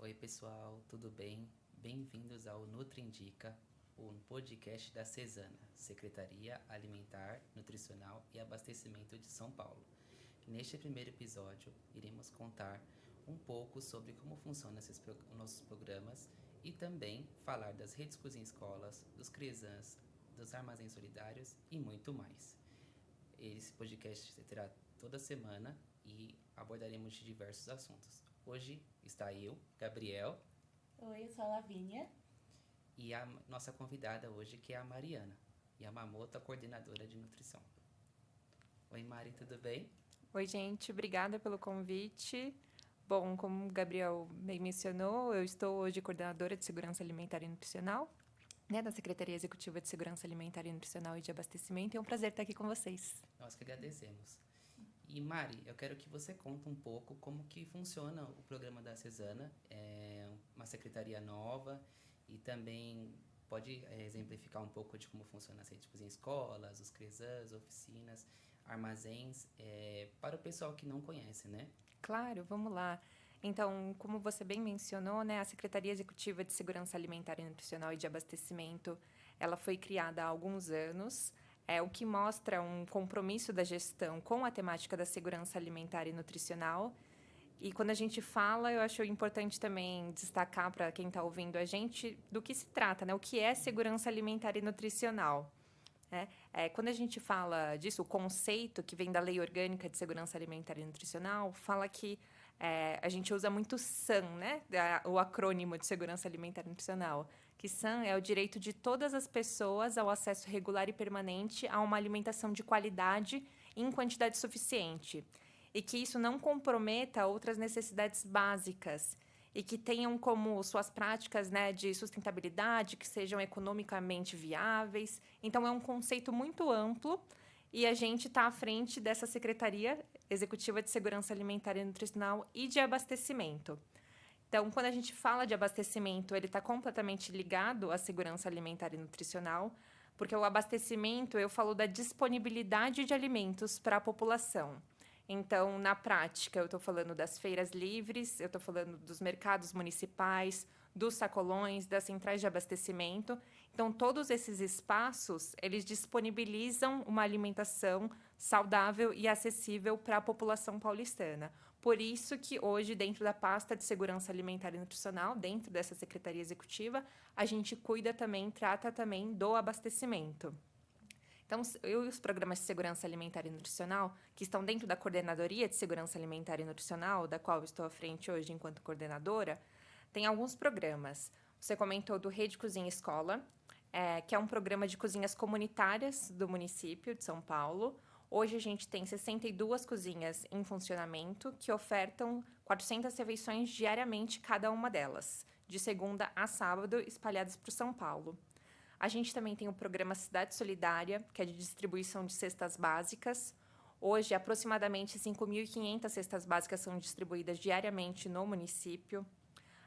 Oi, pessoal, tudo bem? Bem-vindos ao Nutri Indica, o podcast da Cesana, Secretaria Alimentar, Nutricional e Abastecimento de São Paulo. Neste primeiro episódio, iremos contar um pouco sobre como funcionam nossos programas e também falar das redes cozinha escolas, dos CRESANs, dos armazéns solidários e muito mais. Esse podcast terá toda semana e abordaremos diversos assuntos. Hoje está eu, Gabriel. Oi, eu sou a Lavínia. E a nossa convidada hoje, que é a Mariana Yamamoto, a coordenadora de nutrição. Oi, Mari, tudo bem? Oi, gente, obrigada pelo convite. Bom, como o Gabriel bem mencionou, eu estou hoje coordenadora de Segurança Alimentar e Nutricional, da Secretaria Executiva de Segurança Alimentar e Nutricional e de Abastecimento. É um prazer estar aqui com vocês. Nós que agradecemos. E, Mari, eu quero que você conte um pouco como que funciona o programa da Cesana. É uma secretaria nova e também pode exemplificar um pouco de como funciona as redes de cozinha escolas, os CRESANs, oficinas, armazéns, para o pessoal que não conhece, né? Claro, vamos lá. Então, como você bem mencionou, a Secretaria Executiva de Segurança Alimentar e Nutricional e de Abastecimento, ela foi criada há alguns anos, o que mostra um compromisso da gestão com a temática da segurança alimentar e nutricional. E quando a gente fala, eu acho importante também destacar para quem está ouvindo a gente do que se trata, o que é segurança alimentar e nutricional. Quando a gente fala disso, o conceito que vem da Lei Orgânica de Segurança Alimentar e Nutricional fala que a gente usa muito SAN, o acrônimo de Segurança Alimentar e Nutricional, que SAN é o direito de todas as pessoas ao acesso regular e permanente a uma alimentação de qualidade e em quantidade suficiente, e que isso não comprometa outras necessidades básicas e que tenham como suas práticas de sustentabilidade, que sejam economicamente viáveis. Então, é um conceito muito amplo e a gente está à frente dessa Secretaria Executiva de Segurança Alimentar e Nutricional e de Abastecimento. Então, quando a gente fala de abastecimento, ele está completamente ligado à segurança alimentar e nutricional, porque o abastecimento, eu falo da disponibilidade de alimentos para a população. Então, na prática, eu estou falando das feiras livres, eu estou falando dos mercados municipais, dos sacolões, das centrais de abastecimento. Então, todos esses espaços, eles disponibilizam uma alimentação saudável e acessível para a população paulistana. Por isso que hoje, dentro da pasta de segurança alimentar e nutricional, dentro dessa Secretaria Executiva, a gente cuida também, trata também do abastecimento. Então, eu e os programas de segurança alimentar e nutricional, que estão dentro da Coordenadoria de Segurança Alimentar e Nutricional, da qual eu estou à frente hoje enquanto coordenadora, tem alguns programas. Você comentou do Rede Cozinha Escola, que é um programa de cozinhas comunitárias do município de São Paulo. Hoje a gente tem 62 cozinhas em funcionamento que ofertam 400 refeições diariamente cada uma delas, de segunda a sábado, espalhadas por São Paulo. A gente também tem o programa Cidade Solidária, que é de distribuição de cestas básicas. Hoje, aproximadamente 5.500 cestas básicas são distribuídas diariamente no município.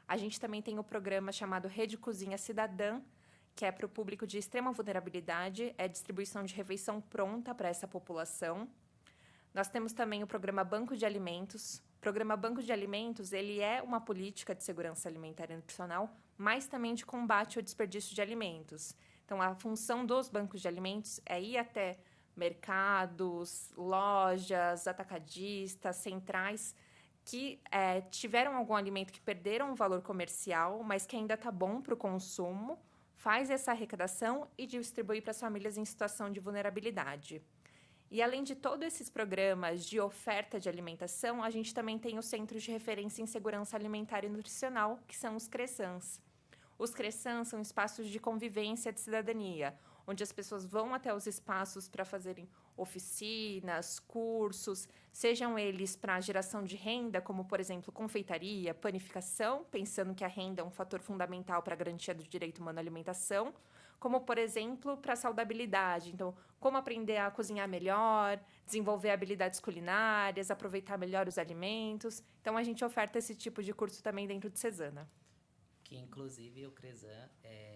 A gente também tem o programa chamado Rede Cozinha Cidadã, que é para o público de extrema vulnerabilidade, é distribuição de refeição pronta para essa população. Nós temos também o programa Banco de Alimentos. O programa Banco de Alimentos, ele é uma política de segurança alimentar e nutricional, mas também de combate ao desperdício de alimentos. Então, a função dos bancos de alimentos é ir até mercados, lojas, atacadistas, centrais, que tiveram algum alimento que perderam o valor comercial, mas que ainda está bom para o consumo, faz essa arrecadação e distribui para as famílias em situação de vulnerabilidade. E, além de todos esses programas de oferta de alimentação, a gente também tem os Centros de Referência em Segurança Alimentar e Nutricional, que são os CRESANs. Os CRESANs são espaços de convivência de cidadania, onde as pessoas vão até os espaços para fazerem oficinas, cursos, sejam eles para geração de renda, como, por exemplo, confeitaria, panificação, pensando que a renda é um fator fundamental para a garantia do direito humano à alimentação, como, por exemplo, para a saudabilidade. Então, como aprender a cozinhar melhor, desenvolver habilidades culinárias, aproveitar melhor os alimentos. Então, a gente oferta esse tipo de curso também dentro de Cesana. Que, inclusive, o CRESAN,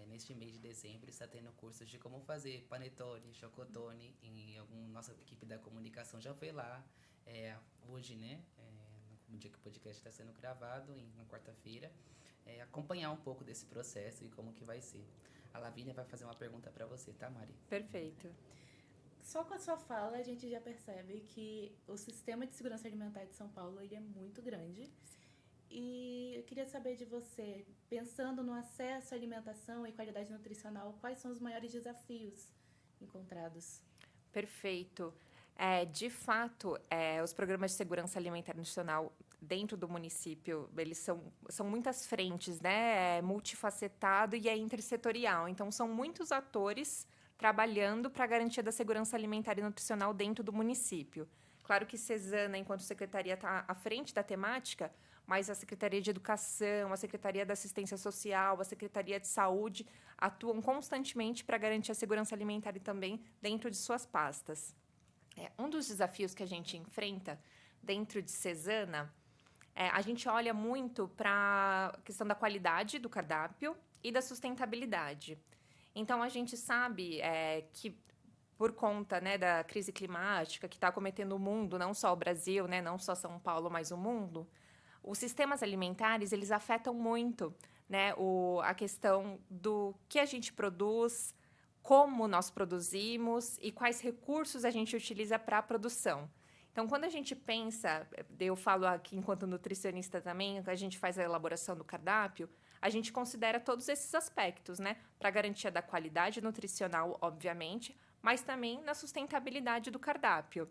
neste mês de dezembro, está tendo cursos de como fazer panetone, chocotone. Nossa equipe da comunicação já foi lá hoje, no dia que o podcast está sendo gravado, na quarta-feira. acompanhar um pouco desse processo e como que vai ser. A Lavínia vai fazer uma pergunta para você, tá, Mari? Perfeito. Só com a sua fala, a gente já percebe que o sistema de segurança alimentar de São Paulo ele é muito grande. E eu queria saber de você, pensando no acesso à alimentação e qualidade nutricional, quais são os maiores desafios encontrados? Perfeito. De fato, os programas de segurança alimentar e nutricional dentro do município, eles são muitas frentes, né? É multifacetado e é intersetorial. Então, são muitos atores trabalhando para a garantia da segurança alimentar e nutricional dentro do município. Claro que Cesana, enquanto secretaria, está à frente da temática, mas a Secretaria de Educação, a Secretaria da Assistência Social, a Secretaria de Saúde atuam constantemente para garantir a segurança alimentar e também dentro de suas pastas. Um dos desafios que a gente enfrenta dentro de Cesana, a gente olha muito para a questão da qualidade do cardápio e da sustentabilidade. Então, a gente sabe que, por conta, né, da crise climática que está acometendo o mundo, não só o Brasil, né, não só São Paulo, mas o mundo, os sistemas alimentares eles afetam muito, né, a questão do que a gente produz, como nós produzimos e quais recursos a gente utiliza para a produção. Então, quando a gente pensa, eu falo aqui enquanto nutricionista também, a gente faz a elaboração do cardápio, a gente considera todos esses aspectos, né? Para garantia da qualidade nutricional, obviamente, mas também na sustentabilidade do cardápio.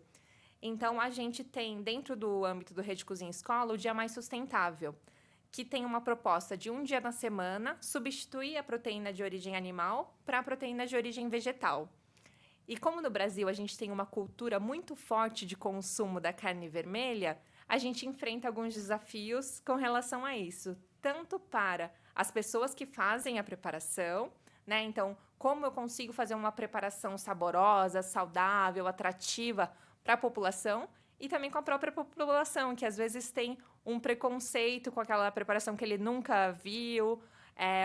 Então, a gente tem, dentro do âmbito do Rede Cozinha Escola, o Dia Mais Sustentável, que tem uma proposta de um dia na semana substituir a proteína de origem animal para a proteína de origem vegetal. E como no Brasil a gente tem uma cultura muito forte de consumo da carne vermelha, a gente enfrenta alguns desafios com relação a isso, tanto para as pessoas que fazem a preparação, né? Então, como eu consigo fazer uma preparação saborosa, saudável, atrativa para a população e também com a própria população, que às vezes tem um preconceito com aquela preparação que ele nunca viu,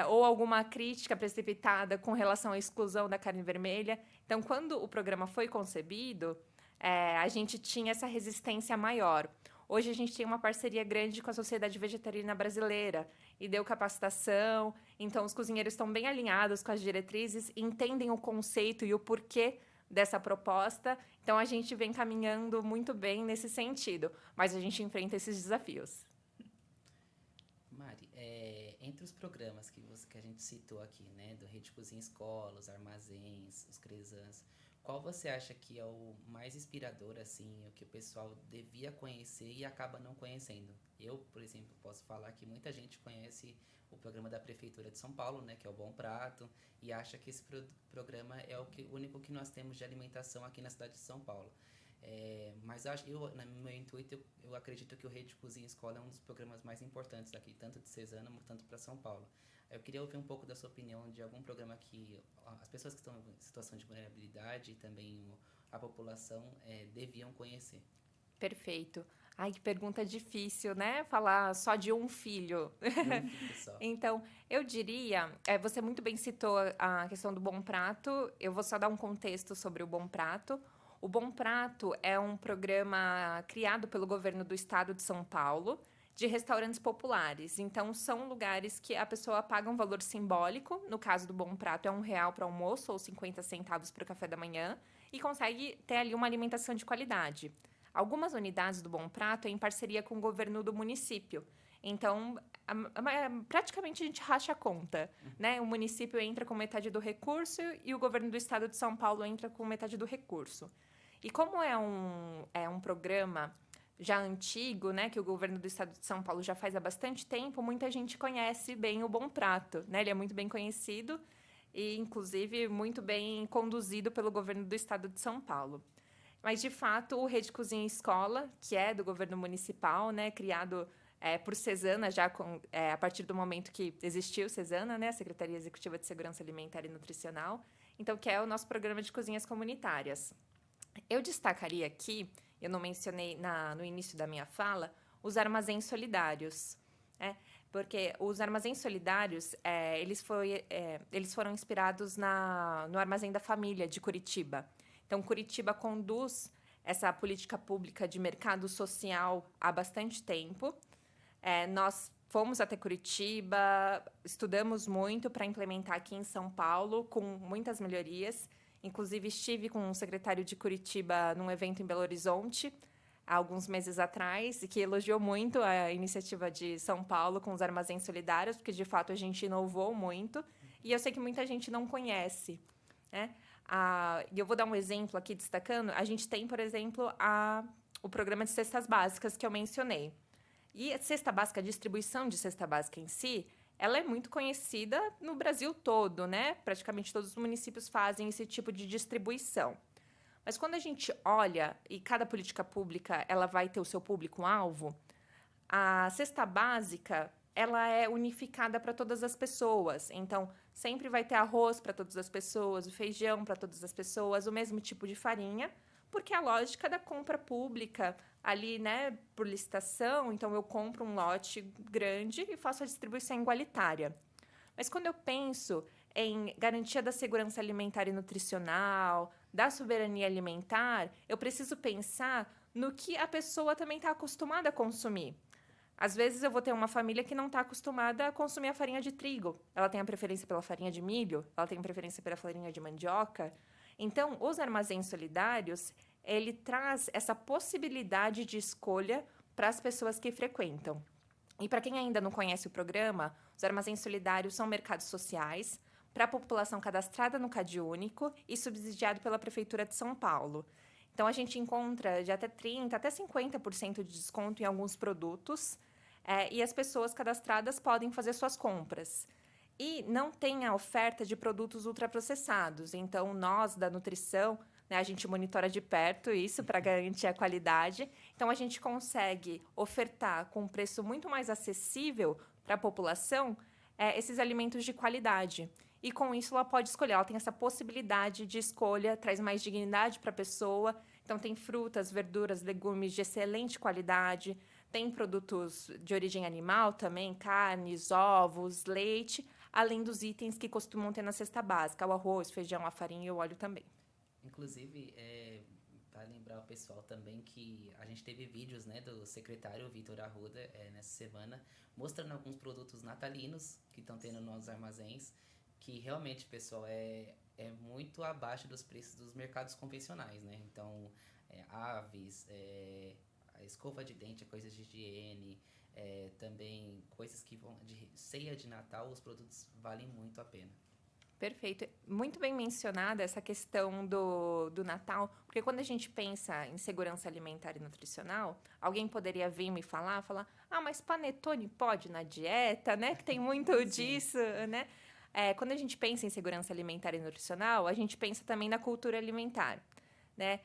ou alguma crítica precipitada com relação à exclusão da carne vermelha. Então, quando o programa foi concebido, a gente tinha essa resistência maior. Hoje, a gente tem uma parceria grande com a Sociedade Vegetariana Brasileira e deu capacitação. Então, os cozinheiros estão bem alinhados com as diretrizes, entendem o conceito e o porquê dessa proposta. Então, a gente vem caminhando muito bem nesse sentido, mas a gente enfrenta esses desafios. Mari, entre os programas que a gente citou aqui, né, do Rede Cozinha Escola, os armazéns, os Cresans, qual você acha que é o mais inspirador, assim, o que o pessoal devia conhecer e acaba não conhecendo? Eu, por exemplo, posso falar que muita gente conhece o programa da Prefeitura de São Paulo, né, que é o Bom Prato, e acha que esse programa é o único que nós temos de alimentação aqui na cidade de São Paulo. Mas no meu intuito, eu acredito que o Rede Cozinha Escola é um dos programas mais importantes aqui, tanto de Cesana, tanto para São Paulo. Eu queria ouvir um pouco da sua opinião de algum programa que as pessoas que estão em situação de vulnerabilidade e também a população deviam conhecer. Perfeito. Ai, que pergunta difícil, né? Falar só de um filho. Um filho só. Então, eu diria, você muito bem citou a questão do Bom Prato, eu vou só dar um contexto sobre o Bom Prato. O Bom Prato é um programa criado pelo governo do estado de São Paulo, de restaurantes populares. Então, são lugares que a pessoa paga um valor simbólico, no caso do Bom Prato é R$1 para almoço ou 50 centavos para o café da manhã, e consegue ter ali uma alimentação de qualidade. Algumas unidades do Bom Prato é em parceria com o governo do município. Então, praticamente a gente racha a conta, né? O município entra com metade do recurso e o governo do estado de São Paulo entra com metade do recurso. E como é um programa já antigo, né, que o governo do estado de São Paulo já faz há bastante tempo, muita gente conhece bem o Bom Prato, né? Ele é muito bem conhecido e, inclusive, muito bem conduzido pelo governo do estado de São Paulo. Mas, de fato, o Rede Cozinha Escola, que é do governo municipal, né, criado por Cesana, já a partir do momento que existiu Cesana, né, a Secretaria Executiva de Segurança Alimentar e Nutricional, então, que é o nosso programa de cozinhas comunitárias. Eu destacaria aqui, eu não mencionei no início da minha fala, os armazéns solidários, porque os armazéns solidários, eles foram inspirados no Armazém da Família de Curitiba. Então, Curitiba conduz essa política pública de mercado social há bastante tempo. Nós fomos até Curitiba, estudamos muito para implementar aqui em São Paulo, com muitas melhorias. Inclusive, estive com o secretário de Curitiba num evento em Belo Horizonte, há alguns meses atrás, e que elogiou muito a iniciativa de São Paulo com os armazéns solidários, porque, de fato, a gente inovou muito. E eu sei que muita gente não conhece, né? E eu vou dar um exemplo aqui destacando. A gente tem, por exemplo, o programa de cestas básicas que eu mencionei. E a cesta básica, a distribuição de cesta básica em si, ela é muito conhecida no Brasil todo, né? Praticamente todos os municípios fazem esse tipo de distribuição. Mas quando a gente olha, e cada política pública ela vai ter o seu público-alvo, a cesta básica ela é unificada para todas as pessoas. Então, sempre vai ter arroz para todas as pessoas, o feijão para todas as pessoas, o mesmo tipo de farinha, porque a lógica da compra pública ali, né, por licitação, então eu compro um lote grande e faço a distribuição igualitária. Mas quando eu penso em garantia da segurança alimentar e nutricional, da soberania alimentar, eu preciso pensar no que a pessoa também está acostumada a consumir. Às vezes eu vou ter uma família que não está acostumada a consumir a farinha de trigo. Ela tem a preferência pela farinha de milho, ela tem a preferência pela farinha de mandioca. Então, os armazéns solidários, ele traz essa possibilidade de escolha para as pessoas que frequentam. E para quem ainda não conhece o programa, os armazéns solidários são mercados sociais para a população cadastrada no CadÚnico e subsidiado pela Prefeitura de São Paulo. Então, a gente encontra de até 30% até 50% de desconto em alguns produtos e as pessoas cadastradas podem fazer suas compras. E não tem a oferta de produtos ultraprocessados. Então, nós, da nutrição, né, a gente monitora de perto isso para garantir a qualidade. Então, a gente consegue ofertar com um preço muito mais acessível para a população esses alimentos de qualidade. E, com isso, ela pode escolher. Ela tem essa possibilidade de escolha, traz mais dignidade para a pessoa. Então, tem frutas, verduras, legumes de excelente qualidade. Tem produtos de origem animal também, carnes, ovos, leite, além dos itens que costumam ter na cesta básica, o arroz, feijão, a farinha e o óleo também. Inclusive, para lembrar o pessoal também que a gente teve vídeos, né, do secretário Vitor Arruda nessa semana, mostrando alguns produtos natalinos que estão tendo nos armazéns, que realmente, pessoal, é muito abaixo dos preços dos mercados convencionais, né? Então, aves, a escova de dente, coisas de higiene, também coisas que vão de ceia de Natal, os produtos valem muito a pena. Perfeito. Muito bem mencionada essa questão do Natal, porque quando a gente pensa em segurança alimentar e nutricional, alguém poderia vir me falar, mas panetone pode na dieta, né? Que tem muito disso, né? Quando a gente pensa em segurança alimentar e nutricional, a gente pensa também na cultura alimentar, né?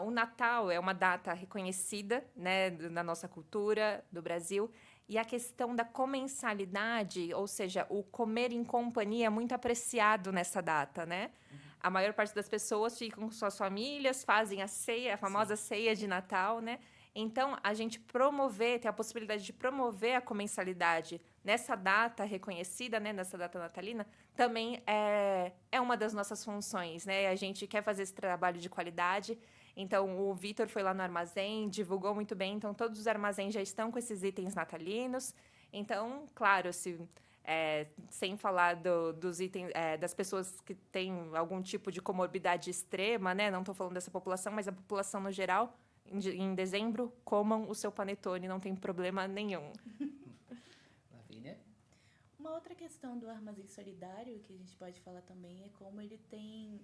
O Natal é uma data reconhecida, né, na nossa cultura do Brasil, e a questão da comensalidade, ou seja, o comer em companhia é muito apreciado nessa data, né? Uhum. A maior parte das pessoas ficam com suas famílias, fazem a ceia, a famosa ceia de Natal, né? Então, a gente ter a possibilidade de promover a comensalidade nessa data reconhecida, né, nessa data natalina, também é uma das nossas funções, né? A gente quer fazer esse trabalho de qualidade. Então, o Vitor foi lá no armazém, divulgou muito bem. Então, todos os armazéns já estão com esses itens natalinos. Então, claro, sem falar dos itens das pessoas que têm algum tipo de comorbidade extrema, né? Não estou falando dessa população, mas a população no geral, em dezembro, comam o seu panetone, não tem problema nenhum. Lavínia? Uma outra questão do armazém solidário que a gente pode falar também é como ele tem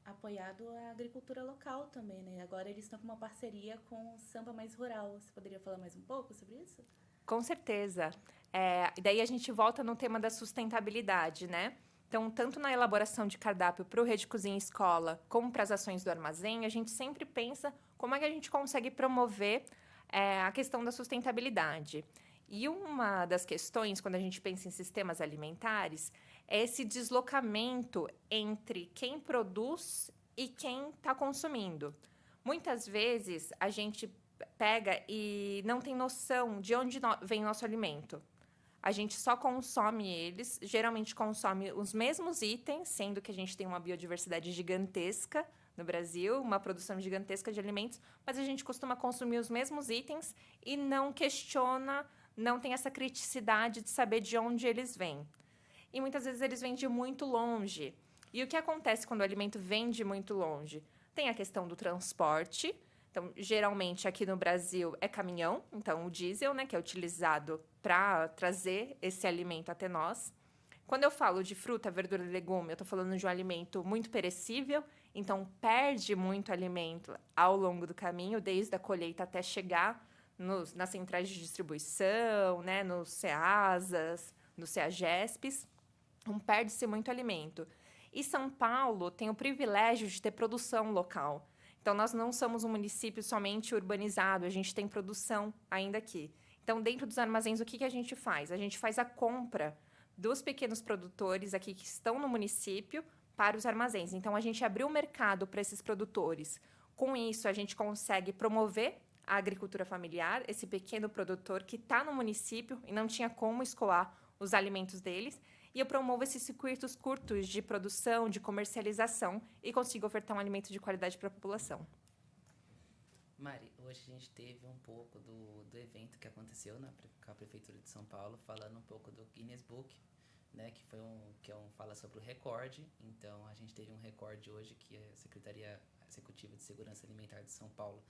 apoiado a agricultura local também, né? Agora eles estão com uma parceria com o Samba Mais Rural. Você poderia falar mais um pouco sobre isso? Com certeza. E daí a gente volta no tema da sustentabilidade, né? Então, tanto na elaboração de cardápio para o Rede Cozinha Escola, como para as ações do armazém, a gente sempre pensa como é que a gente consegue promover a questão da sustentabilidade. E uma das questões, quando a gente pensa em sistemas alimentares, é esse deslocamento entre quem produz e quem está consumindo. Muitas vezes, a gente pega e não tem noção de onde vem nosso alimento. A gente só consome eles, geralmente consome os mesmos itens, sendo que a gente tem uma biodiversidade gigantesca no Brasil, uma produção gigantesca de alimentos, mas a gente costuma consumir os mesmos itens e não questiona não têm essa criticidade de saber de onde eles vêm. E muitas vezes eles vêm de muito longe. E o que acontece quando o alimento vem de muito longe? Tem a questão do transporte. Então, geralmente, aqui no Brasil, é caminhão. Então, o diesel, né, que é utilizado para trazer esse alimento até nós. Quando eu falo de fruta, verdura e legume, eu estou falando de um alimento muito perecível. Então, perde muito alimento ao longo do caminho, desde a colheita até chegar nas centrais de distribuição, né, nos CEASAs, nos CEAGESPs. Então, perde-se muito alimento. E São Paulo tem o privilégio de ter produção local. Então, nós não somos um município somente urbanizado, a gente tem produção ainda aqui. Então, dentro dos armazéns, o que a gente faz? A gente faz a compra dos pequenos produtores aqui que estão no município para os armazéns. Então, a gente abriu o mercado para esses produtores. Com isso, a gente consegue promover a agricultura familiar, esse pequeno produtor que está no município e não tinha como escoar os alimentos deles. E eu promovo esses circuitos curtos de produção, de comercialização e consigo ofertar um alimento de qualidade para a população. Mari, hoje a gente teve um pouco do evento que aconteceu com a Prefeitura de São Paulo, falando um pouco do Guinness Book, né, fala sobre o recorde. Então, a gente teve um recorde hoje que a Secretaria Executiva de Segurança Alimentar de São Paulo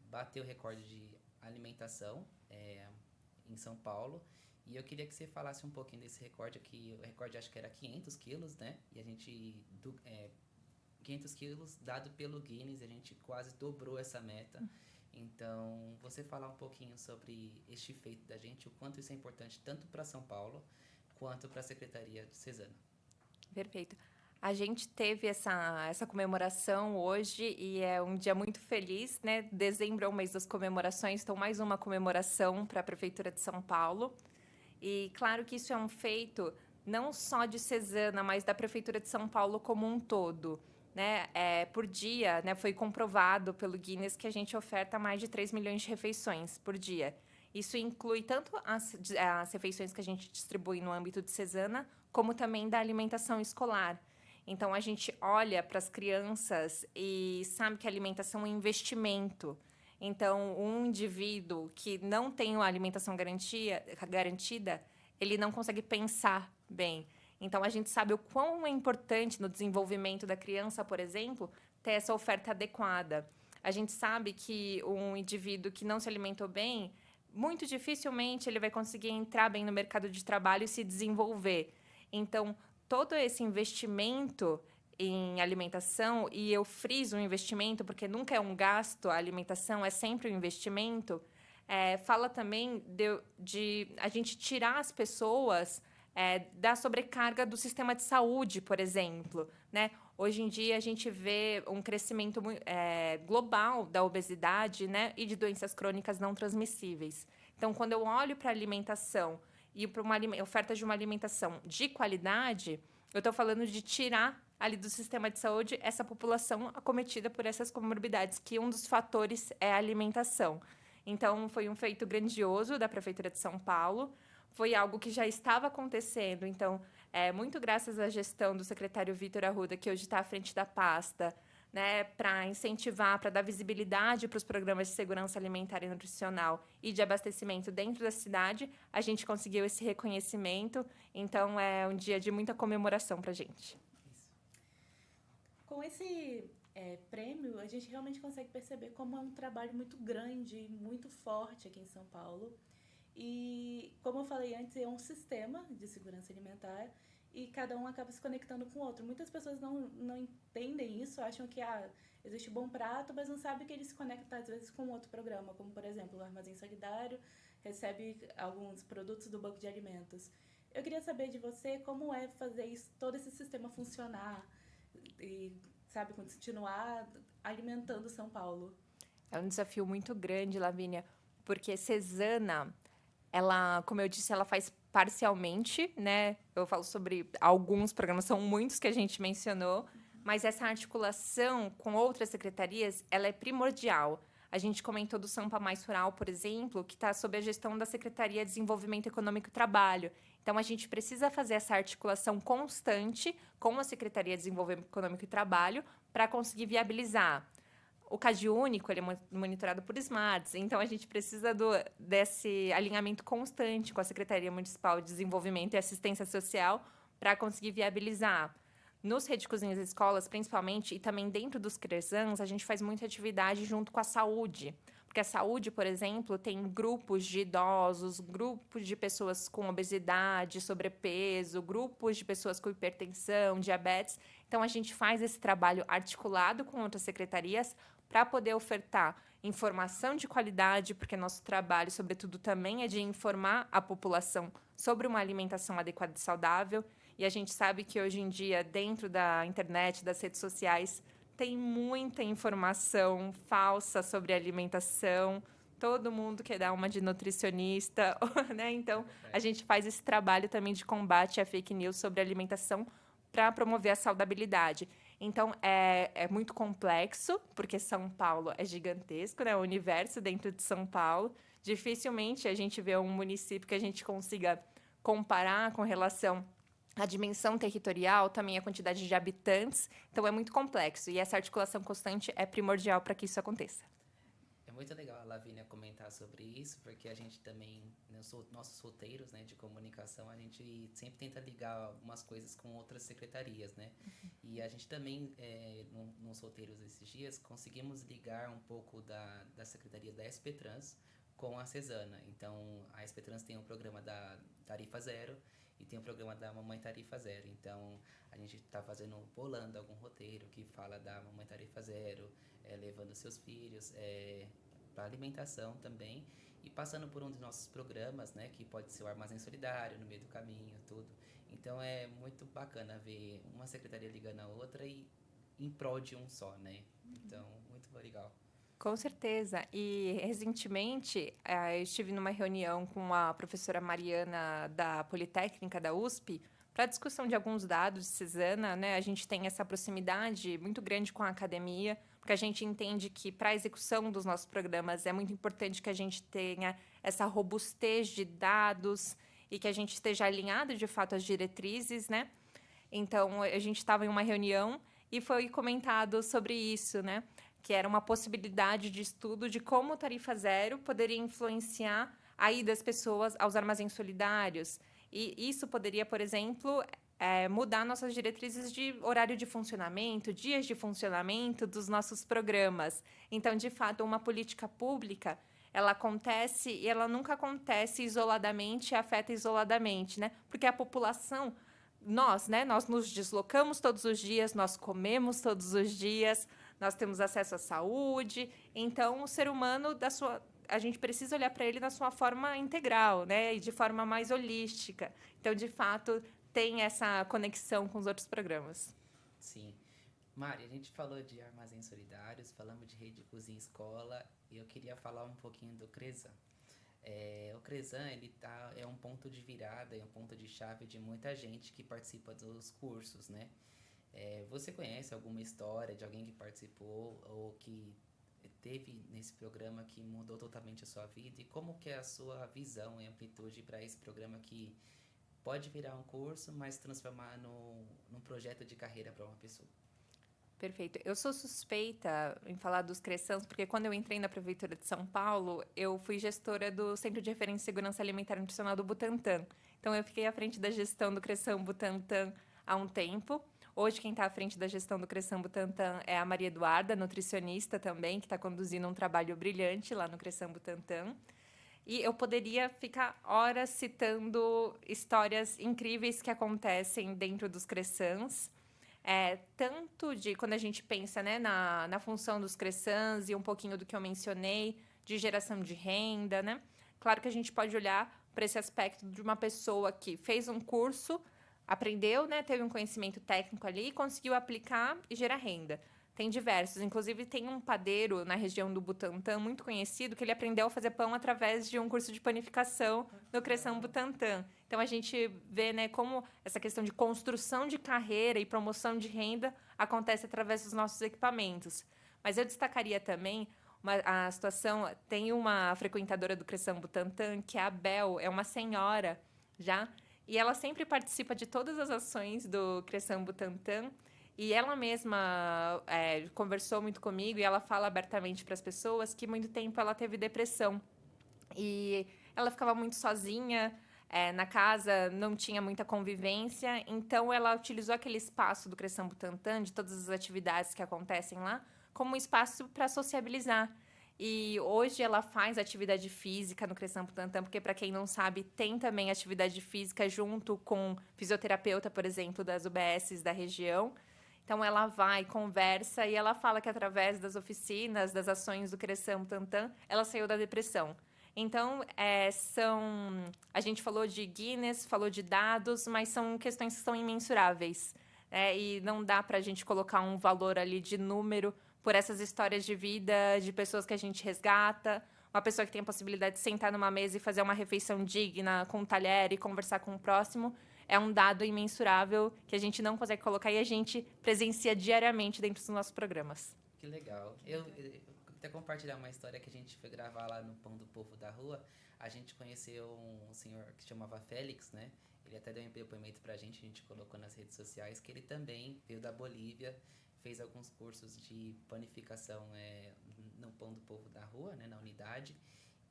bateu o recorde de alimentação em São Paulo. E eu queria que você falasse um pouquinho desse recorde aqui. O recorde acho que era 500 quilos, né? E a gente... 500 quilos dado pelo Guinness, a gente quase dobrou essa meta. Então, você falar um pouquinho sobre este feito da gente, o quanto isso é importante tanto para São Paulo quanto para a Secretaria de Cesana. Perfeito. A gente teve essa comemoração hoje e é um dia muito feliz, né? Dezembro é o mês das comemorações, então mais uma comemoração para a Prefeitura de São Paulo. E claro que isso é um feito não só de Cesana, mas da Prefeitura de São Paulo como um todo. Né? Por dia, né, foi comprovado pelo Guinness que a gente oferta mais de 3 milhões de refeições por dia. Isso inclui tanto as refeições que a gente distribui no âmbito de Cesana, como também da alimentação escolar. Então, a gente olha para as crianças e sabe que a alimentação é um investimento. Então, um indivíduo que não tem uma alimentação garantida, ele não consegue pensar bem. Então, a gente sabe o quão é importante no desenvolvimento da criança, por exemplo, ter essa oferta adequada. A gente sabe que um indivíduo que não se alimentou bem, muito dificilmente ele vai conseguir entrar bem no mercado de trabalho e se desenvolver. Então, todo esse investimento em alimentação, e eu friso um investimento porque nunca é um gasto, a alimentação é sempre um investimento, fala também de a gente tirar as pessoas da sobrecarga do sistema de saúde, por exemplo, né? Hoje em dia, a gente vê um crescimento global da obesidade, né, e de doenças crônicas não transmissíveis. Então, quando eu olho para a alimentação e para uma oferta de uma alimentação de qualidade, eu estou falando de tirar ali do sistema de saúde essa população acometida por essas comorbidades, que um dos fatores é a alimentação. Então, foi um feito grandioso da Prefeitura de São Paulo. Foi algo que já estava acontecendo. Então, muito graças à gestão do secretário Vitor Arruda, que hoje está à frente da pasta, né, para incentivar, para dar visibilidade para os programas de segurança alimentar e nutricional e de abastecimento dentro da cidade, a gente conseguiu esse reconhecimento. Então, é um dia de muita comemoração para a gente. Com esse prêmio, a gente realmente consegue perceber como é um trabalho muito grande, muito forte aqui em São Paulo. E, como eu falei antes, é um sistema de segurança alimentar e cada um acaba se conectando com o outro. Muitas pessoas não entendem isso, acham que existe o Bom Prato, mas não sabem que ele se conecta, às vezes, com outro programa, como, por exemplo, o Armazém Solidário recebe alguns produtos do Banco de Alimentos. Eu queria saber de você como é fazer todo esse sistema funcionar e, sabe, continuar alimentando São Paulo. É um desafio muito grande, Lavínia, porque Cesana, ela, como eu disse, ela faz parcialmente, né? Eu falo sobre alguns programas, são muitos que a gente mencionou, mas essa articulação com outras secretarias, ela é primordial. A gente comentou do Sampa Mais Rural, por exemplo, que está sob a gestão da Secretaria de Desenvolvimento Econômico e Trabalho. Então, a gente precisa fazer essa articulação constante com a Secretaria de Desenvolvimento Econômico e Trabalho para conseguir viabilizar o CAD único, ele é monitorado por smarts, então a gente precisa desse alinhamento constante com a Secretaria Municipal de Desenvolvimento e Assistência Social para conseguir viabilizar. Nos Rede Cozinhas Escolas, principalmente, e também dentro dos CRESANs, a gente faz muita atividade junto com a saúde. Porque a saúde, por exemplo, tem grupos de idosos, grupos de pessoas com obesidade, sobrepeso, grupos de pessoas com hipertensão, diabetes. Então, a gente faz esse trabalho articulado com outras secretarias para poder ofertar informação de qualidade, porque nosso trabalho, sobretudo, também é de informar a população sobre uma alimentação adequada e saudável. E a gente sabe que, hoje em dia, dentro da internet, das redes sociais, tem muita informação falsa sobre alimentação. Todo mundo quer dar uma de nutricionista, né? Então, a gente faz esse trabalho também de combate à fake news sobre alimentação para promover a saudabilidade. Então, é muito complexo, porque São Paulo é gigantesco, né? O universo dentro de São Paulo. Dificilmente a gente vê um município que a gente consiga comparar com relação à dimensão territorial, também a quantidade de habitantes. Então, é muito complexo. E essa articulação constante é primordial para que isso aconteça. É muito legal a Lavínia comentar sobre isso, porque a gente também, nossos roteiros, né, de comunicação, a gente sempre tenta ligar algumas coisas com outras secretarias, né? E a gente também, nos roteiros esses dias, conseguimos ligar um pouco da secretaria da SP Trans com a Cesana. Então, a SP Trans tem um programa da Tarifa Zero e tem o programa da Mamãe Tarifa Zero. Então, a gente está bolando algum roteiro que fala da Mamãe Tarifa Zero, levando seus filhos para alimentação também, e passando por um dos nossos programas, né, que pode ser o Armazém Solidário, no meio do caminho, tudo. Então, é muito bacana ver uma secretaria ligando a outra e em prol de um só, né? Então, muito legal. Com certeza. E, recentemente, eu estive numa reunião com a professora Mariana da Politécnica da USP para discussão de alguns dados de Cesana, né? A gente tem essa proximidade muito grande com a academia, porque a gente entende que, para a execução dos nossos programas, é muito importante que a gente tenha essa robustez de dados e que a gente esteja alinhado, de fato, às diretrizes, né? Então, a gente estava em uma reunião e foi comentado sobre isso, né? Que era uma possibilidade de estudo de como Tarifa Zero poderia influenciar a ida das pessoas aos armazéns solidários. E isso poderia, por exemplo, mudar nossas diretrizes de horário de funcionamento, dias de funcionamento dos nossos programas. Então, de fato, uma política pública, ela acontece e ela nunca acontece isoladamente e afeta isoladamente, né? Porque a população, nós nos deslocamos todos os dias, nós comemos todos os dias, nós temos acesso à saúde. Então, o ser humano, a gente precisa olhar para ele da sua forma integral, né? E de forma mais holística. Então, de fato, tem essa conexão com os outros programas. Sim. Mari, a gente falou de armazéns solidários, falamos de rede cozinha escola, e eu queria falar um pouquinho do CRESAN. O CRESAN, é um ponto de virada, é um ponto de chave de muita gente que participa dos cursos, né? Você conhece alguma história de alguém que participou ou que teve nesse programa que mudou totalmente a sua vida? E como que é a sua visão e amplitude para esse programa que pode virar um curso, mas transformar num projeto de carreira para uma pessoa? Perfeito. Eu sou suspeita em falar dos CRESANs, porque quando eu entrei na Prefeitura de São Paulo, eu fui gestora do Centro de Referência em Segurança Alimentar e Nutricional do Butantan. Então, eu fiquei à frente da gestão do CRESAN Butantan há um tempo. Hoje, quem está à frente da gestão do CRESAN Butantan é a Maria Eduarda, nutricionista também, que está conduzindo um trabalho brilhante lá no CRESAN Butantan. E eu poderia ficar horas citando histórias incríveis que acontecem dentro dos CRESANs. Tanto de quando a gente pensa, né, na função dos CRESANs e um pouquinho do que eu mencionei, de geração de renda, né? Claro que a gente pode olhar para esse aspecto de uma pessoa que fez um curso, aprendeu, né, teve um conhecimento técnico ali, conseguiu aplicar e gerar renda. Tem diversos, inclusive tem um padeiro na região do Butantã muito conhecido que ele aprendeu a fazer pão através de um curso de panificação no CRESAN Butantã. Então, a gente vê, né, como essa questão de construção de carreira e promoção de renda acontece através dos nossos equipamentos. Mas eu destacaria também a situação, tem uma frequentadora do CRESAN Butantã, que é a Bel, é uma senhora já, e ela sempre participa de todas as ações do CRESAN Butantã. E ela mesma conversou muito comigo e ela fala abertamente para as pessoas que muito tempo ela teve depressão. E ela ficava muito sozinha na casa, não tinha muita convivência. Então, ela utilizou aquele espaço do Cresção Butantã, de todas as atividades que acontecem lá, como um espaço para sociabilizar. E hoje ela faz atividade física no Cresção Butantã, porque, para quem não sabe, tem também atividade física junto com fisioterapeuta, por exemplo, das UBSs da região. Então, ela vai, conversa e ela fala que, através das oficinas, das ações do Cresção Butantã, ela saiu da depressão. Então, a gente falou de Guinness, falou de dados, mas são questões que são imensuráveis. E não dá para a gente colocar um valor ali de número por essas histórias de vida de pessoas que a gente resgata. Uma pessoa que tem a possibilidade de sentar numa mesa e fazer uma refeição digna com um talher e conversar com o próximo. É um dado imensurável que a gente não consegue colocar e a gente presencia diariamente dentro dos nossos programas. Que legal. Eu até compartilhar uma história que a gente foi gravar lá no Pão do Povo da Rua. A gente conheceu um senhor que se chamava Félix, né? Ele até deu um depoimento pra gente, a gente colocou nas redes sociais, que ele também veio da Bolívia, fez alguns cursos de panificação no Pão do Povo da Rua, né? Na unidade.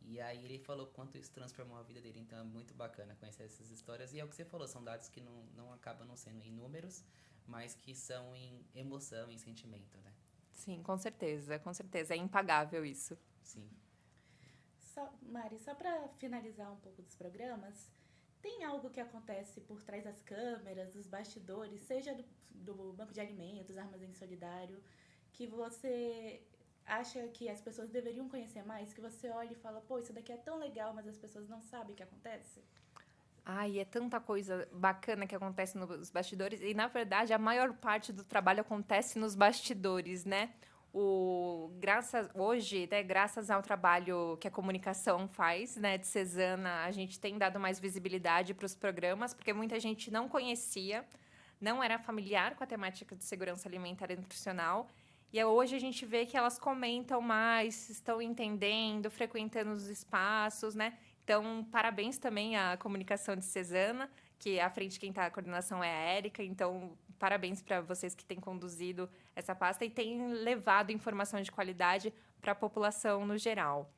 E aí ele falou quanto isso transformou a vida dele. Então é muito bacana conhecer essas histórias. E é o que você falou, são dados que não acabam não sendo em números, mas que são em emoção, em sentimento, né? Sim, com certeza, com certeza. É impagável isso. Sim. Mari, só para finalizar um pouco dos programas, tem algo que acontece por trás das câmeras, dos bastidores, seja do Banco de Alimentos, Armazém Solidário, que você acha que as pessoas deveriam conhecer mais, que você olha e fala, pô, isso daqui é tão legal, mas as pessoas não sabem o que acontece? Ai, é tanta coisa bacana que acontece nos bastidores. E, na verdade, a maior parte do trabalho acontece nos bastidores, né? Hoje, né, graças ao trabalho que a comunicação faz, né, de Cesana, a gente tem dado mais visibilidade para os programas, porque muita gente não conhecia, não era familiar com a temática de segurança alimentar e nutricional. E hoje a gente vê que elas comentam mais, estão entendendo, frequentando os espaços, né? Então, parabéns também à comunicação de Cesana, que à frente quem está a coordenação é a Érica. Então, parabéns para vocês que têm conduzido essa pasta e têm levado informação de qualidade para a população no geral.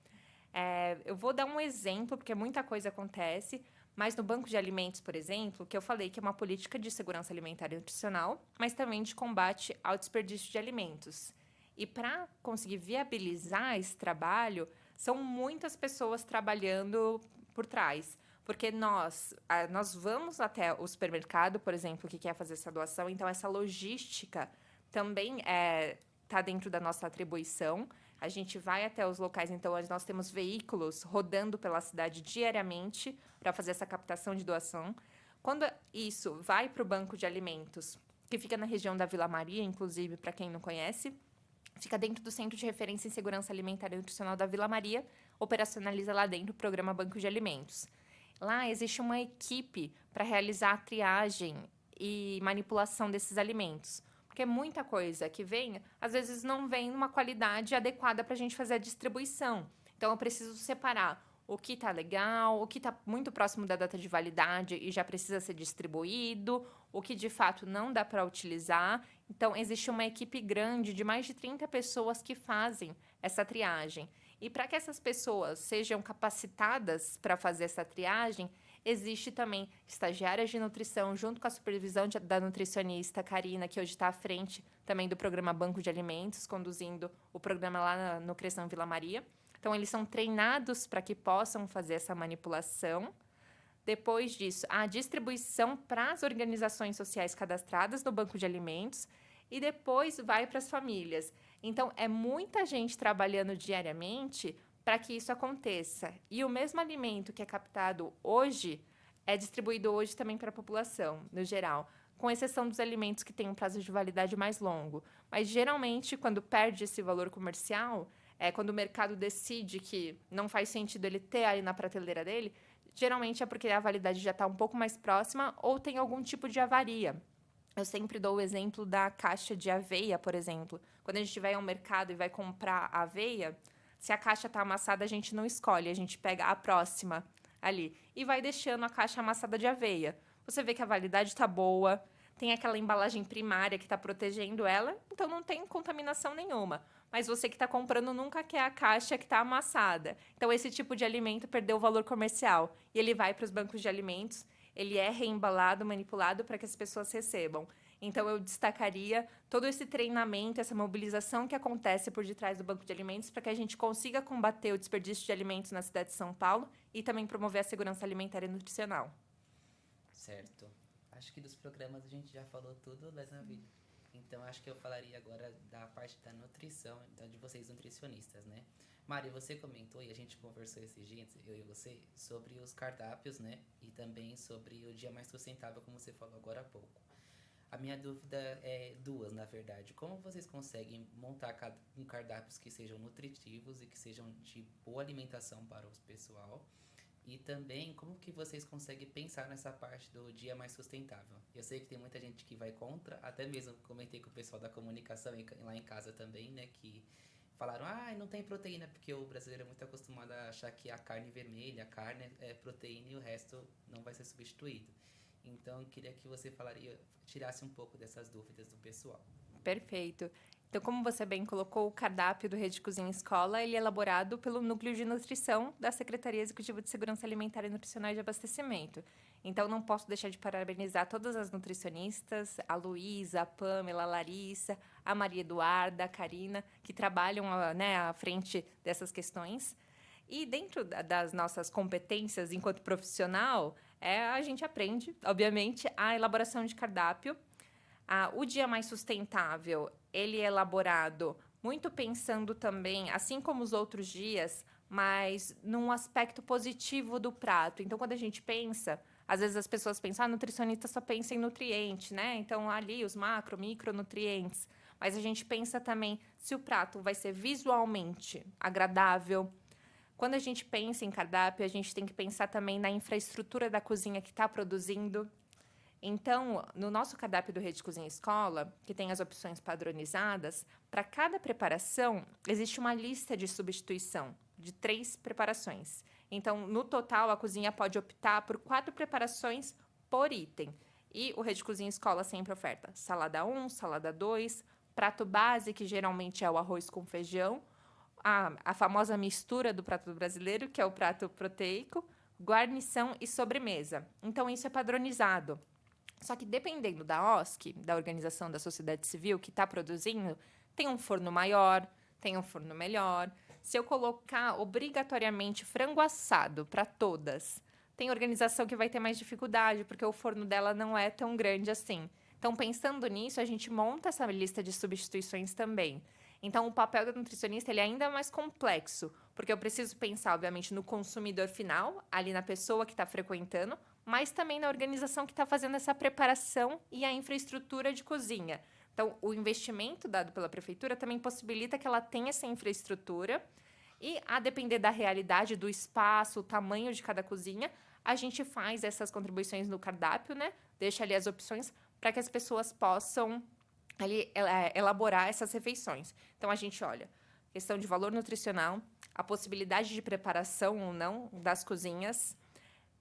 Eu vou dar um exemplo, porque muita coisa acontece, mas no Banco de Alimentos, por exemplo, que eu falei que é uma política de segurança alimentar e nutricional, mas também de combate ao desperdício de alimentos. E para conseguir viabilizar esse trabalho, são muitas pessoas trabalhando por trás. Porque nós vamos até o supermercado, por exemplo, que quer fazer essa doação. Então, essa logística também está dentro da nossa atribuição. A gente vai até os locais. Então, nós temos veículos rodando pela cidade diariamente para fazer essa captação de doação. Quando isso vai para o Banco de Alimentos, que fica na região da Vila Maria, inclusive, para quem não conhece, fica dentro do Centro de Referência em Segurança Alimentar e Nutricional da Vila Maria, operacionaliza lá dentro o programa Banco de Alimentos. Lá existe uma equipe para realizar a triagem e manipulação desses alimentos. Porque é muita coisa que vem, às vezes não vem numa qualidade adequada para a gente fazer a distribuição. Então, eu preciso separar o que está legal, o que está muito próximo da data de validade e já precisa ser distribuído, o que de fato não dá para utilizar. Então, existe uma equipe grande de mais de 30 pessoas que fazem essa triagem. E para que essas pessoas sejam capacitadas para fazer essa triagem, existe também estagiárias de nutrição, junto com a supervisão da nutricionista Karina, que hoje está à frente também do programa Banco de Alimentos, conduzindo o programa lá no Cresção Vila Maria. Então, eles são treinados para que possam fazer essa manipulação. Depois disso, a distribuição para as organizações sociais cadastradas no Banco de Alimentos e depois vai para as famílias. Então, é muita gente trabalhando diariamente para que isso aconteça. E o mesmo alimento que é captado hoje é distribuído hoje também para a população, no geral, com exceção dos alimentos que têm um prazo de validade mais longo. Mas, geralmente, quando perde esse valor comercial, quando o mercado decide que não faz sentido ele ter ali na prateleira dele, geralmente é porque a validade já está um pouco mais próxima ou tem algum tipo de avaria. Eu sempre dou o exemplo da caixa de aveia, por exemplo. Quando a gente vai ao mercado e vai comprar aveia, se a caixa está amassada, a gente não escolhe, a gente pega a próxima ali e vai deixando a caixa amassada de aveia. Você vê que a validade está boa, tem aquela embalagem primária que está protegendo ela, então não tem contaminação nenhuma. Mas você que está comprando nunca quer a caixa que está amassada. Então, esse tipo de alimento perdeu o valor comercial. E ele vai para os bancos de alimentos, ele é reembalado, manipulado para que as pessoas recebam. Então, eu destacaria todo esse treinamento, essa mobilização que acontece por detrás do banco de alimentos para que a gente consiga combater o desperdício de alimentos na cidade de São Paulo e também promover a segurança alimentar e nutricional. Certo. Acho que dos programas a gente já falou tudo, Lesnaville. Então, acho que eu falaria agora da parte da nutrição, então, de vocês nutricionistas, né? Mari, você comentou e a gente conversou esses dias, eu e você, sobre os cardápios, né? E também sobre o Dia Mais Sustentável, como você falou agora há pouco. A minha dúvida é duas, na verdade. Como vocês conseguem montar cardápios que sejam nutritivos e que sejam de boa alimentação para o pessoal? E também, como que vocês conseguem pensar nessa parte do dia mais sustentável? Eu sei que tem muita gente que vai contra, até mesmo comentei com o pessoal da comunicação lá em casa também, né, que falaram, não tem proteína, porque o brasileiro é muito acostumado a achar que a carne vermelha, a carne é proteína e o resto não vai ser substituído. Então, eu queria que você tirasse um pouco dessas dúvidas do pessoal. Perfeito. Então, como você bem colocou, o cardápio do Rede Cozinha Escola, ele é elaborado pelo Núcleo de Nutrição da Secretaria Executiva de Segurança Alimentar e Nutricional e de Abastecimento. Então, não posso deixar de parabenizar todas as nutricionistas, a Luísa, a Pamela, a Larissa, a Maria Eduarda, a Karina, que trabalham, né, à frente dessas questões. E dentro das nossas competências enquanto profissional, a gente aprende, obviamente, a elaboração de cardápio. O Dia Mais Sustentável, ele é elaborado muito pensando também, assim como os outros dias, mas num aspecto positivo do prato. Então, quando a gente pensa, às vezes as pessoas pensam, nutricionista só pensa em nutriente, né? Então, ali os macro, micronutrientes. Mas a gente pensa também se o prato vai ser visualmente agradável. Quando a gente pensa em cardápio, a gente tem que pensar também na infraestrutura da cozinha que está produzindo. Então, no nosso cardápio do Rede Cozinha Escola, que tem as opções padronizadas, para cada preparação, existe uma lista de substituição de 3 preparações. Então, no total, a cozinha pode optar por 4 preparações por item. E o Rede Cozinha Escola sempre oferta salada 1, salada 2, prato base, que geralmente é o arroz com feijão, a famosa mistura do prato brasileiro, que é o prato proteico, guarnição e sobremesa. Então, isso é padronizado. Só que dependendo da OSC, da Organização da Sociedade Civil, que está produzindo, tem um forno maior, tem um forno melhor. Se eu colocar obrigatoriamente frango assado para todas, tem organização que vai ter mais dificuldade, porque o forno dela não é tão grande assim. Então, pensando nisso, a gente monta essa lista de substituições também. Então, o papel do nutricionista ele é ainda mais complexo, porque eu preciso pensar, obviamente, no consumidor final, ali na pessoa que está frequentando, mas também na organização que está fazendo essa preparação e a infraestrutura de cozinha. Então, o investimento dado pela prefeitura também possibilita que ela tenha essa infraestrutura e, a depender da realidade, do espaço, o tamanho de cada cozinha, a gente faz essas contribuições no cardápio, né? Deixa ali as opções para que as pessoas possam ali, elaborar essas refeições. Então, a gente olha questão de valor nutricional, a possibilidade de preparação ou não das cozinhas.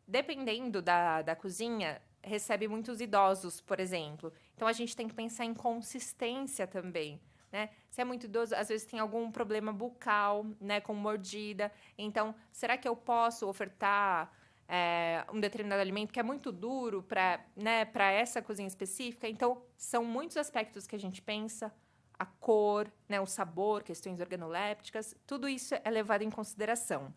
Dependendo da cozinha, recebe muitos idosos, por exemplo. Então, a gente tem que pensar em consistência também, né? Se é muito idoso, às vezes tem algum problema bucal, né, com mordida. Então, será que eu posso ofertar um determinado alimento que é muito duro para essa cozinha específica? Então, são muitos aspectos que a gente pensa. A cor, né, o sabor, questões organolépticas, tudo isso é levado em consideração.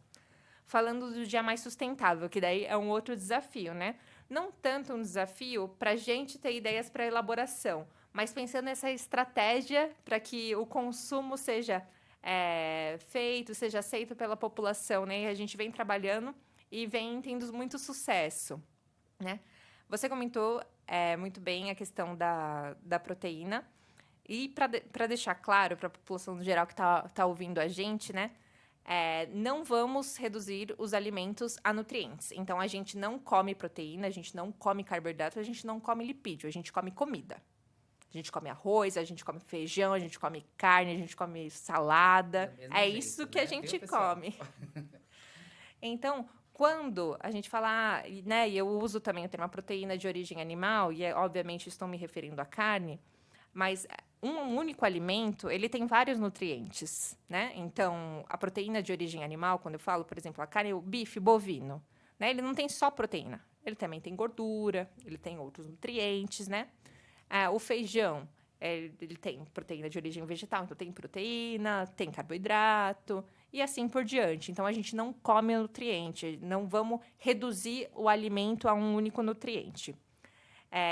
Falando do dia mais sustentável, que daí é um outro desafio, né? Não tanto um desafio para a gente ter ideias para elaboração, mas pensando nessa estratégia para que o consumo seja feito, seja aceito pela população, né? E a gente vem trabalhando e vem tendo muito sucesso, né? Você comentou muito bem a questão da proteína. E para deixar claro para a população no geral que tá ouvindo a gente, né? Não vamos reduzir os alimentos a nutrientes. Então, a gente não come proteína, a gente não come carboidrato, a gente não come lipídio, a gente come comida. A gente come arroz, a gente come feijão, a gente come carne, a gente come salada. É isso que a gente come. Então, quando a gente fala, né, e eu uso também o termo proteína de origem animal, e obviamente estou me referindo à carne, mas um único alimento, ele tem vários nutrientes, né? Então, a proteína de origem animal, quando eu falo, por exemplo, a carne, o bife bovino, né? Ele não tem só proteína, ele também tem gordura, ele tem outros nutrientes, né? O feijão, ele tem proteína de origem vegetal, então tem proteína, tem carboidrato e assim por diante. Então, a gente não come nutriente, não vamos reduzir o alimento a um único nutriente.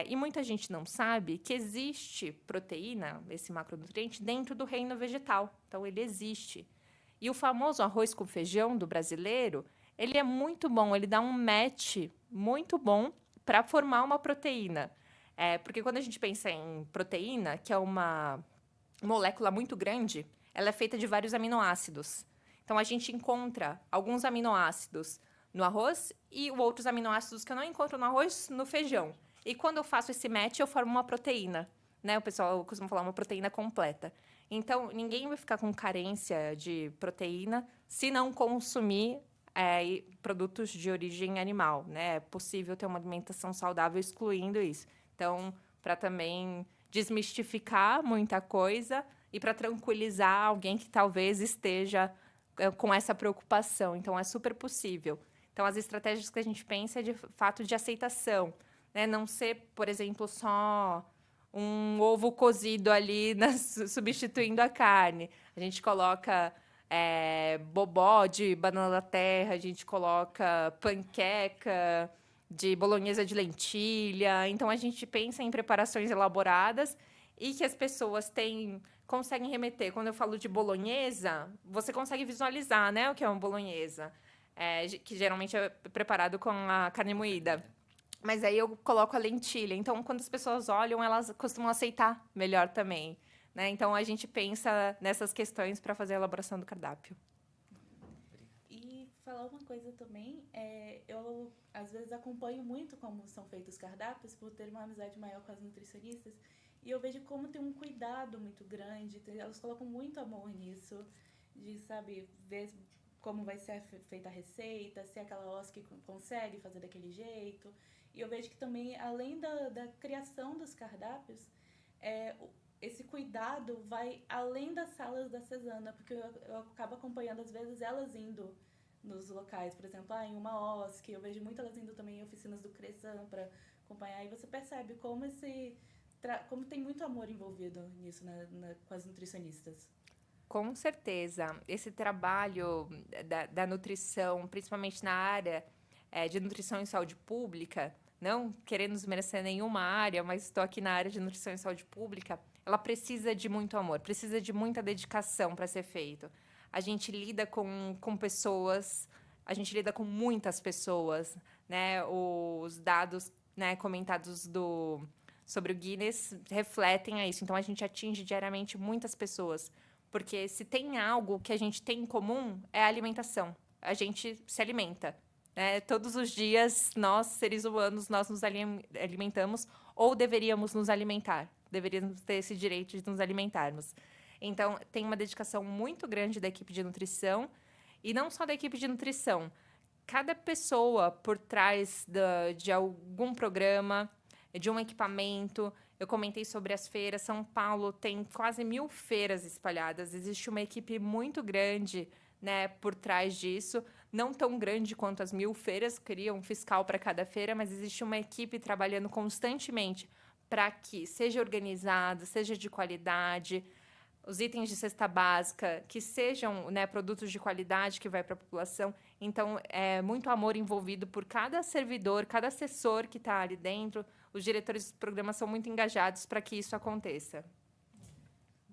E muita gente não sabe que existe proteína, esse macronutriente, dentro do reino vegetal. Então, ele existe. E o famoso arroz com feijão do brasileiro, ele é muito bom, ele dá um match muito bom para formar uma proteína. Porque quando a gente pensa em proteína, que é uma molécula muito grande, ela é feita de vários aminoácidos. Então, a gente encontra alguns aminoácidos no arroz e outros aminoácidos que eu não encontro no arroz, no feijão. E quando eu faço esse match, eu formo uma proteína, né? O pessoal costuma falar uma proteína completa. Então, ninguém vai ficar com carência de proteína se não consumir produtos de origem animal, né? É possível ter uma alimentação saudável excluindo isso. Então, para também desmistificar muita coisa e para tranquilizar alguém que talvez esteja com essa preocupação. Então, é super possível. Então, as estratégias que a gente pensa é de fato de aceitação, né? Não ser, por exemplo, só um ovo cozido ali substituindo a carne. A gente coloca bobó de banana da terra, a gente coloca panqueca de bolonhesa de lentilha. Então, a gente pensa em preparações elaboradas e que as pessoas conseguem remeter. Quando eu falo de bolonhesa, você consegue visualizar, né, o que é uma bolonhesa, que geralmente é preparado com a carne moída. Mas aí eu coloco a lentilha. Então, quando as pessoas olham, elas costumam aceitar melhor também, né? Então, a gente pensa nessas questões para fazer a elaboração do cardápio. E falar uma coisa também, eu às vezes acompanho muito como são feitos os cardápios, por ter uma amizade maior com as nutricionistas, e eu vejo como tem um cuidado muito grande, elas colocam muito amor nisso, de, sabe, ver como vai ser feita a receita, se aquela OSC consegue fazer daquele jeito. E eu vejo que também, além da criação dos cardápios, esse cuidado vai além das salas da Cesana, porque eu acabo acompanhando, às vezes, elas indo nos locais, por exemplo, em uma OSC, eu vejo muito elas indo também em oficinas do Cressan para acompanhar, e você percebe como como tem muito amor envolvido nisso com as nutricionistas. Com certeza. Esse trabalho da nutrição, principalmente na área de nutrição e saúde pública, não querendo desmerecer nenhuma área, mas estou aqui na área de nutrição e saúde pública, ela precisa de muito amor, precisa de muita dedicação para ser feito. A gente lida com pessoas, a gente lida com muitas pessoas, né? Os dados, né, comentados sobre o Guinness refletem a isso. Então, a gente atinge diariamente muitas pessoas. Porque se tem algo que a gente tem em comum, é a alimentação. A gente se alimenta. Todos os dias, nós, seres humanos, nós nos alimentamos ou deveríamos nos alimentar. Deveríamos ter esse direito de nos alimentarmos. Então, tem uma dedicação muito grande da equipe de nutrição. E não só da equipe de nutrição. Cada pessoa por trás de algum programa, de um equipamento. Eu comentei sobre as feiras. São Paulo tem quase 1.000 feiras espalhadas. Existe uma equipe muito grande, né, por trás disso. Não tão grande quanto as 1.000 feiras, queria um fiscal para cada feira, mas existe uma equipe trabalhando constantemente para que seja organizado, seja de qualidade, os itens de cesta básica, que sejam, né, produtos de qualidade que vai para a população. Então, é muito amor envolvido por cada servidor, cada assessor que está ali dentro. Os diretores do programa são muito engajados para que isso aconteça.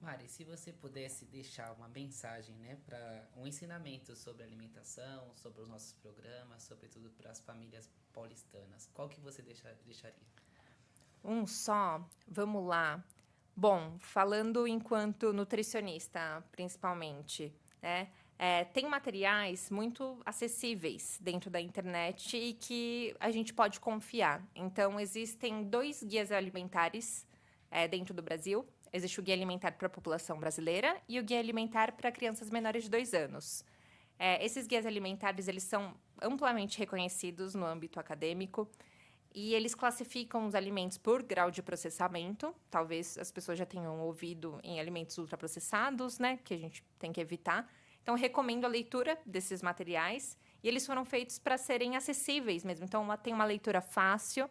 Mari, se você pudesse deixar uma mensagem, né, para um ensinamento sobre alimentação, sobre os nossos programas, sobretudo para as famílias paulistanas, qual que você deixaria? Um só? Vamos lá. Bom, falando enquanto nutricionista, principalmente, né? Tem materiais muito acessíveis dentro da internet e que a gente pode confiar. Então, existem 2 guias alimentares dentro do Brasil. Existe o Guia Alimentar para a População Brasileira e o Guia Alimentar para Crianças Menores de 2 anos. Esses guias alimentares, eles são amplamente reconhecidos no âmbito acadêmico e eles classificam os alimentos por grau de processamento. Talvez as pessoas já tenham ouvido em alimentos ultraprocessados, né, que a gente tem que evitar. Então, recomendo a leitura desses materiais e eles foram feitos para serem acessíveis mesmo. Então, tem uma leitura fácil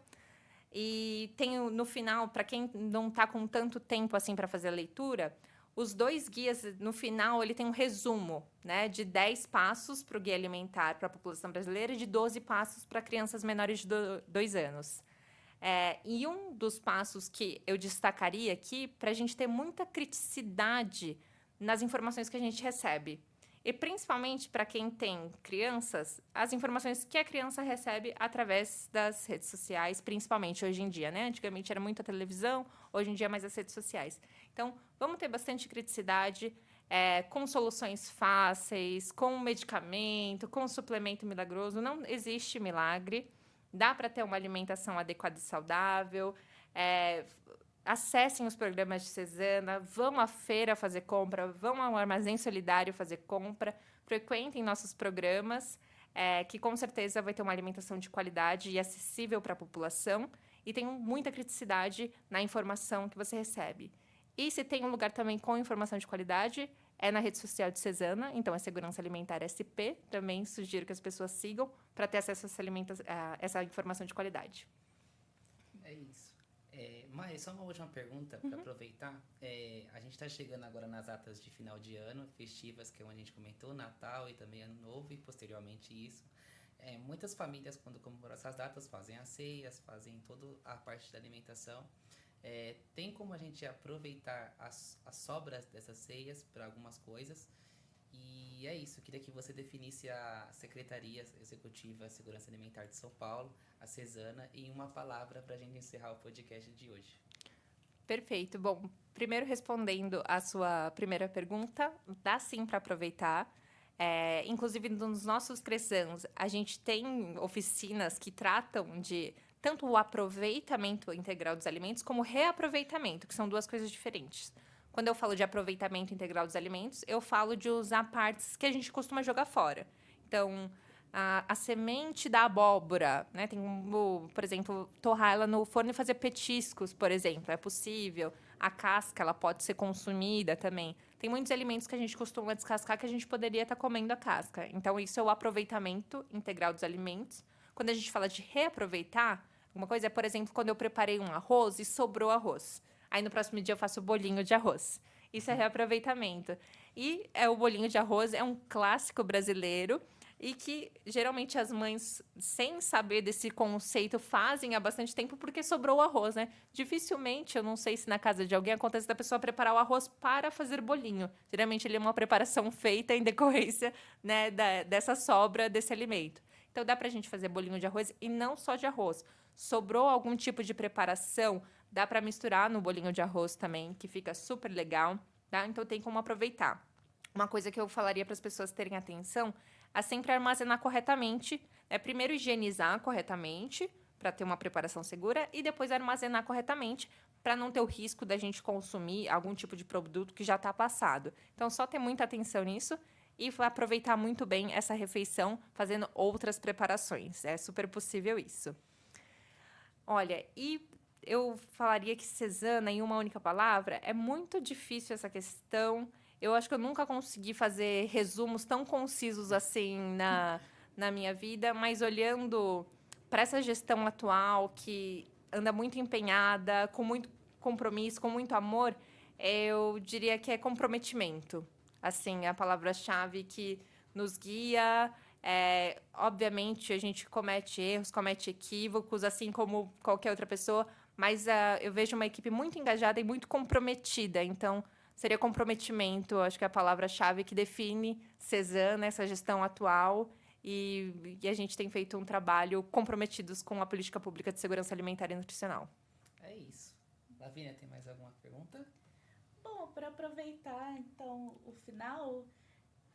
e tem no final, para quem não está com tanto tempo assim para fazer a leitura, os 2 guias, no final, ele tem um resumo, né, de 10 passos para o guia alimentar para a população brasileira e de 12 passos para crianças menores de 2 anos. E um dos passos que eu destacaria aqui, para a gente ter muita criticidade nas informações que a gente recebe. E, principalmente, para quem tem crianças, as informações que a criança recebe através das redes sociais, principalmente hoje em dia, né? Antigamente era muito a televisão, hoje em dia é mais as redes sociais. Então, vamos ter bastante criticidade, com soluções fáceis, com medicamento, com suplemento milagroso. Não existe milagre. Dá para ter uma alimentação adequada e saudável. Acessem os programas de Cesana, vão à feira fazer compra, vão ao Armazém Solidário fazer compra, frequentem nossos programas, que com certeza vai ter uma alimentação de qualidade e acessível para a população, e tem muita criticidade na informação que você recebe. E se tem um lugar também com informação de qualidade, é na rede social de Cesana, então é Segurança Alimentar SP, também sugiro que as pessoas sigam para ter acesso a essa informação de qualidade. É isso. Maia, só uma última pergunta para aproveitar. A gente está chegando agora nas datas de final de ano, festivas, que é onde a gente comentou, Natal e também Ano Novo, e posteriormente isso. Muitas famílias, quando comemoram essas datas, fazem as ceias, fazem toda a parte da alimentação. Tem como a gente aproveitar as sobras dessas ceias para algumas coisas. E é isso, eu queria que você definisse a Secretaria Executiva de Segurança Alimentar de São Paulo, a Cesana, em uma palavra para a gente encerrar o podcast de hoje. Perfeito. Bom, primeiro respondendo a sua primeira pergunta, dá sim para aproveitar. Inclusive, nos nossos CRESANs, a gente tem oficinas que tratam de tanto o aproveitamento integral dos alimentos como o reaproveitamento, que são 2 coisas diferentes. Quando eu falo de aproveitamento integral dos alimentos, eu falo de usar partes que a gente costuma jogar fora. Então, a semente da abóbora, né? Tem, por exemplo, torrar ela no forno e fazer petiscos, por exemplo, é possível. A casca, ela pode ser consumida também. Tem muitos alimentos que a gente costuma descascar que a gente poderia estar comendo a casca. Então, isso é o aproveitamento integral dos alimentos. Quando a gente fala de reaproveitar, uma coisa é, por exemplo, quando eu preparei um arroz e sobrou arroz. Aí, no próximo dia, eu faço bolinho de arroz. Isso é reaproveitamento. E o bolinho de arroz é um clássico brasileiro e que, geralmente, as mães, sem saber desse conceito, fazem há bastante tempo porque sobrou o arroz, né? Dificilmente, eu não sei se na casa de alguém acontece da pessoa preparar o arroz para fazer bolinho. Geralmente, ele é uma preparação feita em decorrência, né, dessa sobra desse alimento. Então, dá para a gente fazer bolinho de arroz e não só de arroz. Sobrou algum tipo de preparação, dá para misturar no bolinho de arroz também, que fica super legal, tá? Então, tem como aproveitar. Uma coisa que eu falaria para as pessoas terem atenção é sempre armazenar corretamente. Primeiro, higienizar corretamente, para ter uma preparação segura, e depois armazenar corretamente, para não ter o risco da gente consumir algum tipo de produto que já está passado. Então, só ter muita atenção nisso e aproveitar muito bem essa refeição fazendo outras preparações. É super possível isso. Olha, e eu falaria que Cesana, em uma única palavra, é muito difícil essa questão. Eu acho que eu nunca consegui fazer resumos tão concisos assim na minha vida, mas olhando para essa gestão atual, que anda muito empenhada, com muito compromisso, com muito amor, eu diria que é comprometimento. Assim, a palavra-chave que nos guia. Obviamente, a gente comete erros, comete equívocos, assim como qualquer outra pessoa, mas eu vejo uma equipe muito engajada e muito comprometida. Então, seria comprometimento, acho que é a palavra-chave que define Cesana, essa gestão atual, e a gente tem feito um trabalho comprometidos com a política pública de segurança alimentar e nutricional. É isso. Lavínia, tem mais alguma pergunta? Bom, para aproveitar, então, o final,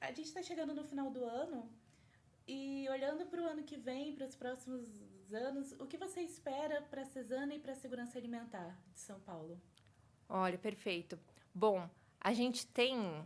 a gente está chegando no final do ano e olhando para o ano que vem, para os próximos anos, o que você espera para a Cesana e para a segurança alimentar de São Paulo? Olha, perfeito. Bom, a gente tem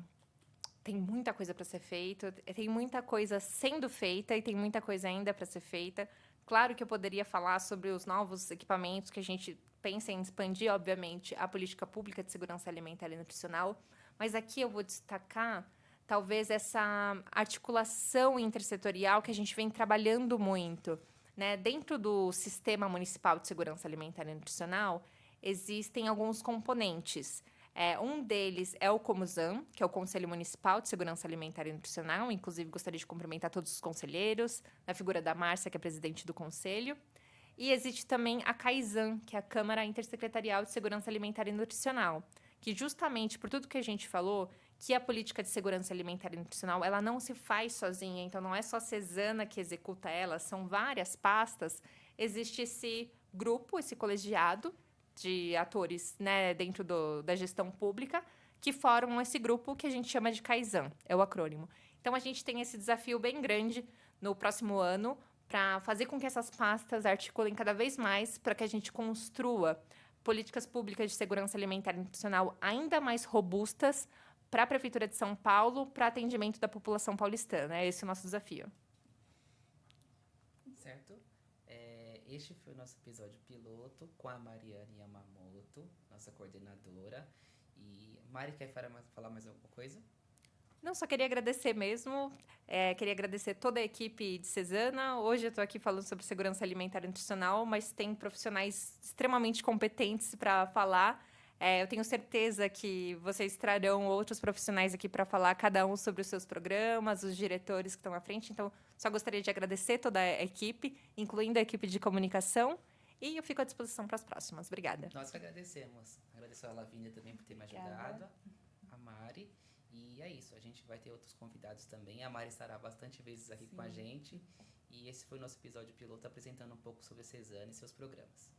tem muita coisa para ser feita, tem muita coisa sendo feita e tem muita coisa ainda para ser feita. Claro que eu poderia falar sobre os novos equipamentos que a gente pensa em expandir, obviamente, a política pública de segurança alimentar e nutricional, mas aqui eu vou destacar talvez essa articulação intersetorial que a gente vem trabalhando muito, né? Dentro do Sistema Municipal de Segurança Alimentar e Nutricional, existem alguns componentes. Um deles é o Comusan, que é o Conselho Municipal de Segurança Alimentar e Nutricional. Inclusive, gostaria de cumprimentar todos os conselheiros, na figura da Márcia, que é presidente do conselho. E existe também a CAISAN, que é a Câmara Intersecretarial de Segurança Alimentar e Nutricional, que justamente por tudo que a gente falou, que a política de segurança alimentar e nutricional, ela não se faz sozinha, então não é só a Cesana que executa ela, são várias pastas. Existe esse grupo, esse colegiado de atores, né, dentro da gestão pública, que formam esse grupo que a gente chama de CAISAN, é o acrônimo. Então, a gente tem esse desafio bem grande no próximo ano para fazer com que essas pastas articulem cada vez mais para que a gente construa políticas públicas de segurança alimentar e nutricional ainda mais robustas para a Prefeitura de São Paulo, para atendimento da população paulistana. Esse é o nosso desafio. Certo? Este foi o nosso episódio piloto com a Mariane Yamamoto, nossa coordenadora. E Mari, quer falar mais alguma coisa? Não, só queria agradecer mesmo. Queria agradecer toda a equipe de Cesana. Hoje eu estou aqui falando sobre segurança alimentar e nutricional, mas tem profissionais extremamente competentes para falar. Eu tenho certeza que vocês trarão outros profissionais aqui para falar, cada um sobre os seus programas, os diretores que estão à frente. Então, só gostaria de agradecer toda a equipe, incluindo a equipe de comunicação. E eu fico à disposição para as próximas. Obrigada. Nós que agradecemos. Agradeço a Lavínia também por ter me ajudado, a Mari. E é isso, a gente vai ter outros convidados também. A Mari estará bastante vezes aqui com a gente. E esse foi o nosso episódio piloto apresentando um pouco sobre a Cesana e seus programas.